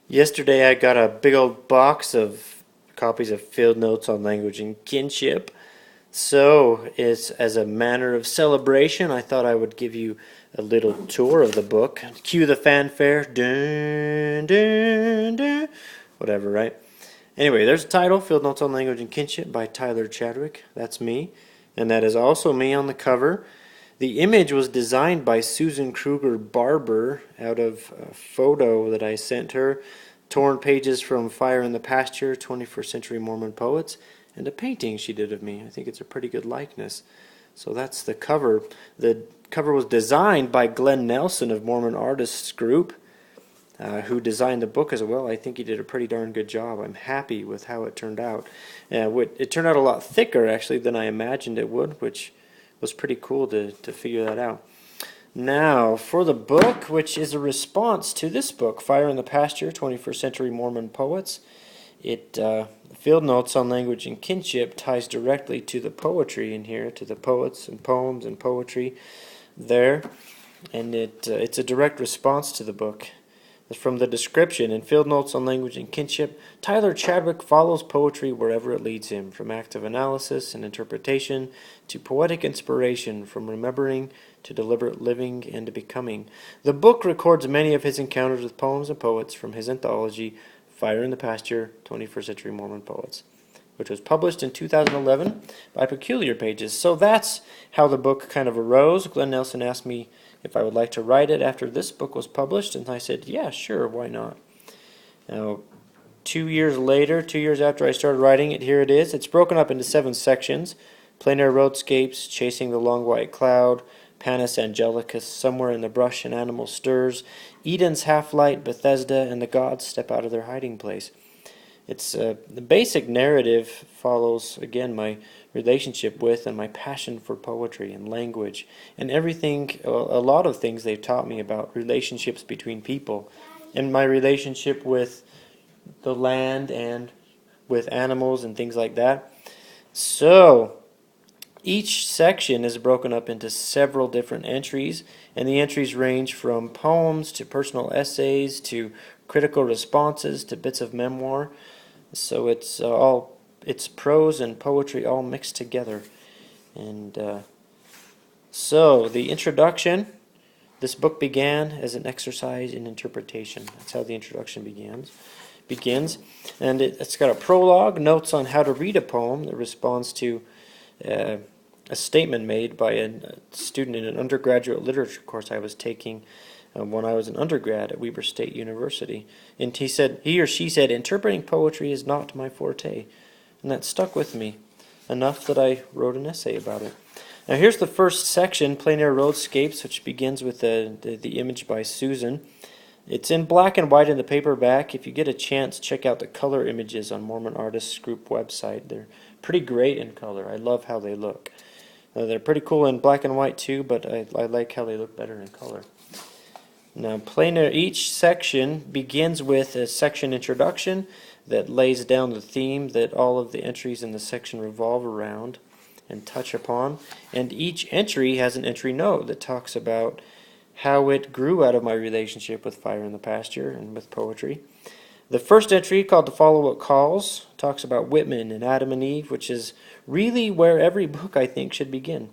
Yesterday I got a big old box of copies of Field Notes on Language and Kinship. So, it's as a manner of celebration, I thought I would give you a little tour of the book. Cue the fanfare. Dun, dun, dun. Whatever, right? Anyway, there's a title, Field Notes on Language and Kinship by Tyler Chadwick. That's me. And that is also me on the cover. The image was designed by Susan Krueger-Barber out of a photo that I sent her, torn pages from Fire in the Pasture, 21st Century Mormon Poets, and a painting she did of me. I think it's a pretty good likeness. So that's the cover. The cover was designed by Glen Nelson of Mormon Artists Group, who designed the book as well. I think he did a pretty darn good job. I'm happy with how it turned out. It turned out a lot thicker, actually, than I imagined it would, which was pretty cool to figure that out. Now, for the book, which is a response to this book, Fire in the Pasture, 21st Century Mormon Poets, Field Notes on Language and Kinship ties directly to the poetry in here, to the poets and poems and poetry there, and it's a direct response to the book. From the description, in Field Notes on Language and Kinship, Tyler Chadwick follows poetry wherever it leads him, from active analysis and interpretation to poetic inspiration, from remembering to deliberate living and becoming. The book records many of his encounters with poems and poets from his anthology, Fire in the Pasture, 21st Century Mormon Poets, which was published in 2011 by Peculiar Pages. So that's how the book kind of arose. Glen Nelson asked me if I would like to write it after this book was published, and I said, yeah, sure, why not? Now, 2 years later, 2 years after I started writing it, here it is. It's broken up into 7 sections: Plein Air Roadscapes, Chasing the Long White Cloud, Panis Angelicus, Somewhere in the Brush an Animal Stirs, Eden's Half-Light, Bethesda, and the Gods Step Out of Their Hiding Place. It's the basic narrative follows, again, my relationship with and my passion for poetry and language and everything, a lot of things they've taught me about relationships between people and my relationship with the land and with animals and things like that. So, each section is broken up into several different entries, and the entries range from poems to personal essays to critical responses to bits of memoir. So it's prose and poetry all mixed together. And so the introduction, this book began as an exercise in interpretation. That's how the introduction begins. And it's got a prologue, notes on how to read a poem that responds to a statement made by a student in an undergraduate literature course I was taking when I was an undergrad at Weber State University. And he or she said, interpreting poetry is not my forte. And that stuck with me enough that I wrote an essay about it. Now here's the first section, Plein Air Roadscapes, which begins with the image by Susan. It's in black and white in the paperback. If you get a chance, check out the color images on Mormon Artists Group website. They're pretty great in color. I love how they look. They're pretty cool in black and white too, but I like how they look better in color. Now, each section begins with a section introduction that lays down the theme that all of the entries in the section revolve around and touch upon. And each entry has an entry note that talks about how it grew out of my relationship with Fire in the Pasture and with poetry. The first entry, called The Follow-Up Calls, talks about Whitman and Adam and Eve, which is really where every book, I think, should begin,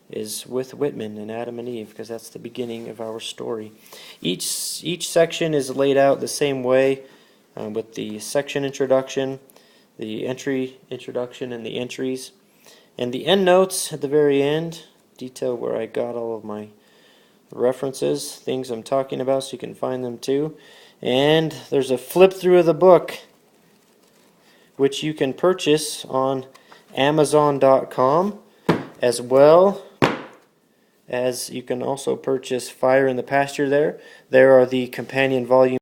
is with Whitman and Adam and Eve, because that's the beginning of our story. Each section is laid out the same way, with the section introduction, the entry introduction, and the entries. And the endnotes at the very end detail where I got all of my references, things I'm talking about, so you can find them too. And there's a flip through of the book, which you can purchase on Amazon.com, as well as you can also purchase Fire in the Pasture there. There are the companion volumes